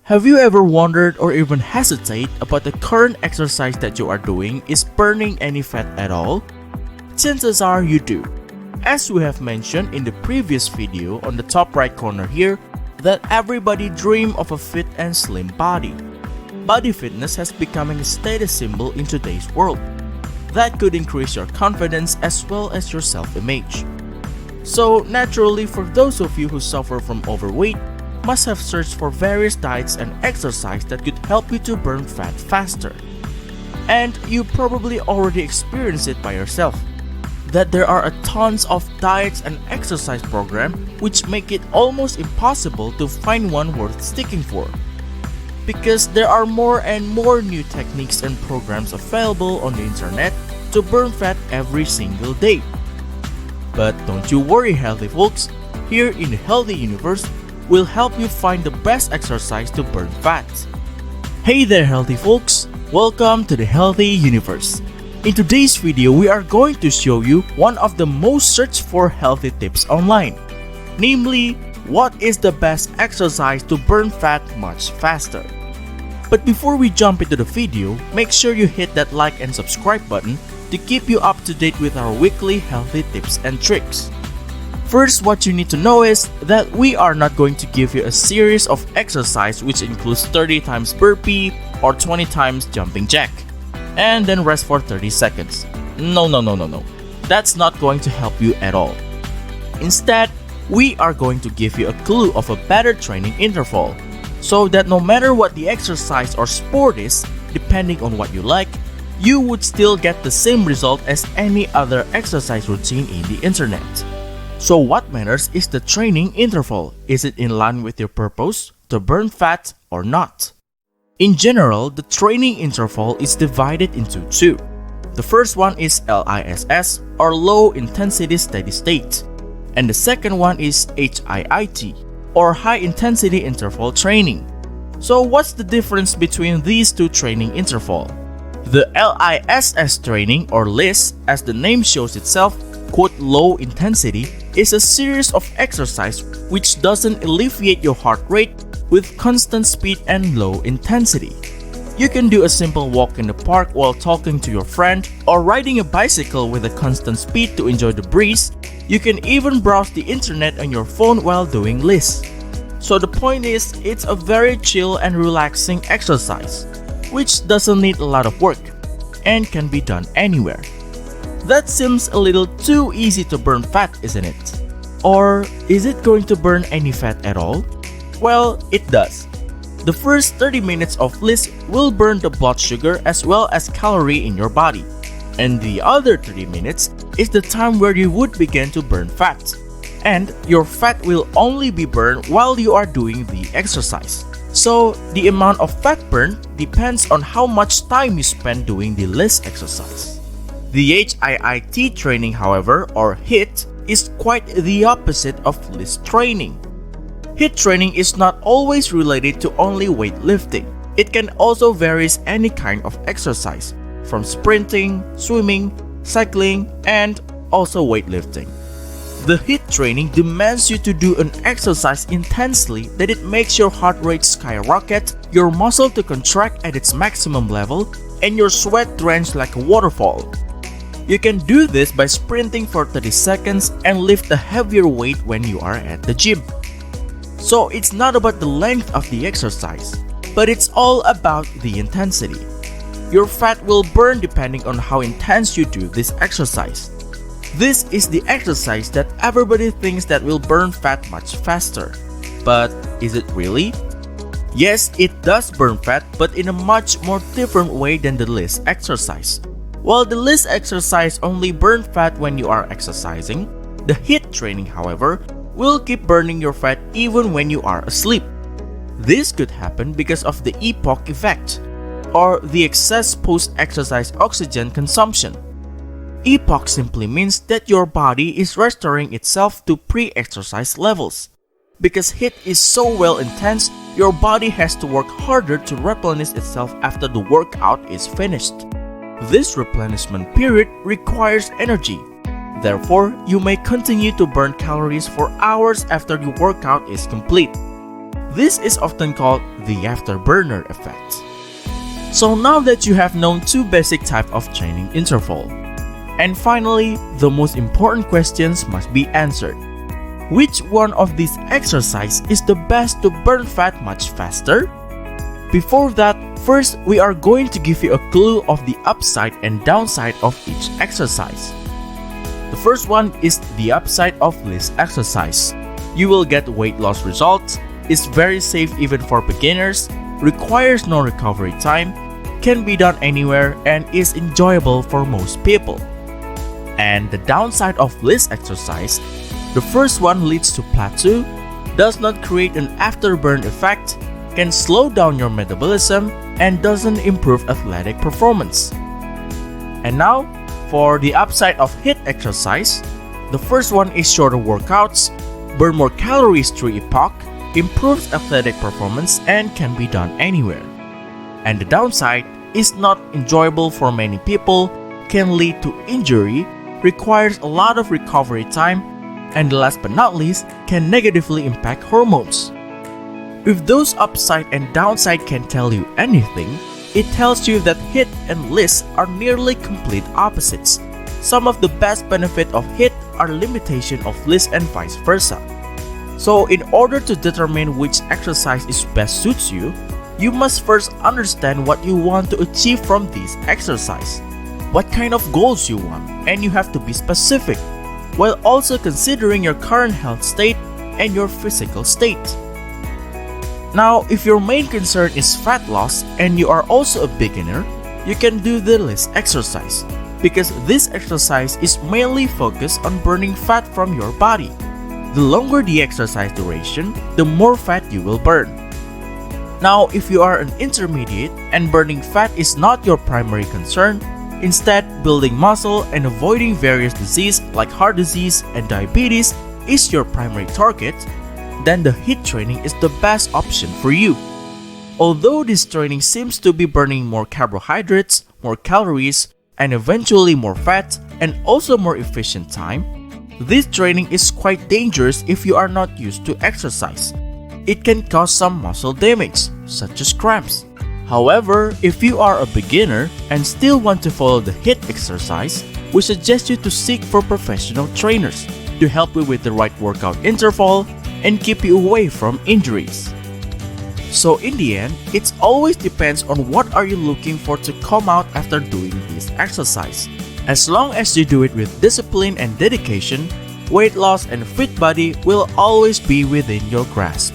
Have you ever wondered or even hesitate about the current exercise that you are doing is burning any fat at all? Chances are you do. As we have mentioned in the previous video on the top right corner here, that everybody dream of a fit and slim body. Body fitness has become a status symbol in today's world. That could increase your confidence as well as your self-image. So naturally, for those of you who suffer from overweight, must have searched for various diets and exercise that could help you to burn fat faster. And you probably already experienced it by yourself, that there are a tons of diets and exercise programs which make it almost impossible to find one worth sticking for. Because there are more and more new techniques and programs available on the internet to burn fat every single day. But don't you worry, healthy folks, here in the Healthy Universe, we'll help you find the best exercise to burn fat. Hey there, healthy folks! Welcome to the Healthy Universe. In today's video, we are going to show you one of the most searched for healthy tips online. Namely, what is the best exercise to burn fat much faster? But before we jump into the video, make sure you hit that like and subscribe button to keep you up to date with our weekly healthy tips and tricks. First, what you need to know is that we are not going to give you a series of exercise which includes 30 times burpee or 20 times jumping jack, and then rest for 30 seconds. No. That's not going to help you at all. Instead, we are going to give you a clue of a better training interval, so that no matter what the exercise or sport is, depending on what you like, you would still get the same result as any other exercise routine in the internet. So what matters is the training interval. Is it in line with your purpose to burn fat or not? In general, the training interval is divided into two. The first one is LISS or low intensity steady state, and the second one is HIIT or high intensity interval training. So what's the difference between these two training intervals? The LISS training or LISS, as the name shows itself, quote low intensity, is a series of exercise which doesn't alleviate your heart rate with constant speed and low intensity. You can do a simple walk in the park while talking to your friend or riding a bicycle with a constant speed to enjoy the breeze. You can even browse the internet on your phone while doing LISS. So the point is, it's a very chill and relaxing exercise, which doesn't need a lot of work and can be done anywhere. That seems a little too easy to burn fat, isn't it? Or is it going to burn any fat at all? Well, it does. The first 30 minutes of LISS will burn the blood sugar as well as calorie in your body. And the other 30 minutes is the time where you would begin to burn fat. And your fat will only be burned while you are doing the exercise. So the amount of fat burned depends on how much time you spend doing the LISS exercise. The HIIT training, however, or HIIT, is quite the opposite of LISS training. HIIT training is not always related to only weightlifting. It can also vary any kind of exercise, from sprinting, swimming, cycling, and also weightlifting. The HIIT training demands you to do an exercise intensely that it makes your heart rate skyrocket, your muscle to contract at its maximum level, and your sweat drenched like a waterfall. You can do this by sprinting for 30 seconds and lift a heavier weight when you are at the gym. So it's not about the length of the exercise, but it's all about the intensity. Your fat will burn depending on how intense you do this exercise. This is the exercise that everybody thinks that will burn fat much faster. But is it really? Yes, it does burn fat, but in a much more different way than the LISS exercise. While the LISS exercise only burns fat when you are exercising, the HIIT training, however, will keep burning your fat even when you are asleep. This could happen because of the EPOC effect, or the excess post-exercise oxygen consumption. EPOC simply means that your body is restoring itself to pre-exercise levels. Because HIIT is so well intense, your body has to work harder to replenish itself after the workout is finished. This replenishment period requires energy. Therefore, you may continue to burn calories for hours after your workout is complete. This is often called the Afterburner Effect. So now that you have known two basic types of training interval, and finally, the most important questions must be answered. Which one of these exercises is the best to burn fat much faster? Before that, first we are going to give you a clue of the upside and downside of each exercise. The first one is the upside of LISS exercise. You will get weight loss results, is very safe even for beginners, requires no recovery time, can be done anywhere, and is enjoyable for most people. And the downside of LISS exercise, the first one leads to plateau, does not create an afterburn effect, can slow down your metabolism, and doesn't improve athletic performance. And now, for the upside of HIIT exercise, the first one is shorter workouts, burn more calories through epoch, improves athletic performance, and can be done anywhere. And the downside is not enjoyable for many people, can lead to injury, requires a lot of recovery time, and last but not least, can negatively impact hormones. If those upside and downside can tell you anything, it tells you that HIIT and LISS are nearly complete opposites. Some of the best benefits of HIIT are limitation of LISS and vice versa. So in order to determine which exercise is best suits you, you must first understand what you want to achieve from this exercise, what kind of goals you want, and you have to be specific, while also considering your current health state and your physical state. Now, if your main concern is fat loss and you are also a beginner, you can do the LISS exercise, because this exercise is mainly focused on burning fat from your body. The longer the exercise duration, the more fat you will burn. Now, if you are an intermediate and burning fat is not your primary concern, instead building muscle and avoiding various diseases like heart disease and diabetes is your primary target, then the HIIT training is the best option for you. Although this training seems to be burning more carbohydrates, more calories, and eventually more fat, and also more efficient time, this training is quite dangerous if you are not used to exercise. It can cause some muscle damage, such as cramps. However, if you are a beginner and still want to follow the HIIT exercise, we suggest you to seek for professional trainers to help you with the right workout interval and keep you away from injuries. So in the end, it always depends on what are you looking for to come out after doing this exercise. As long as you do it with discipline and dedication, weight loss and fit body will always be within your grasp.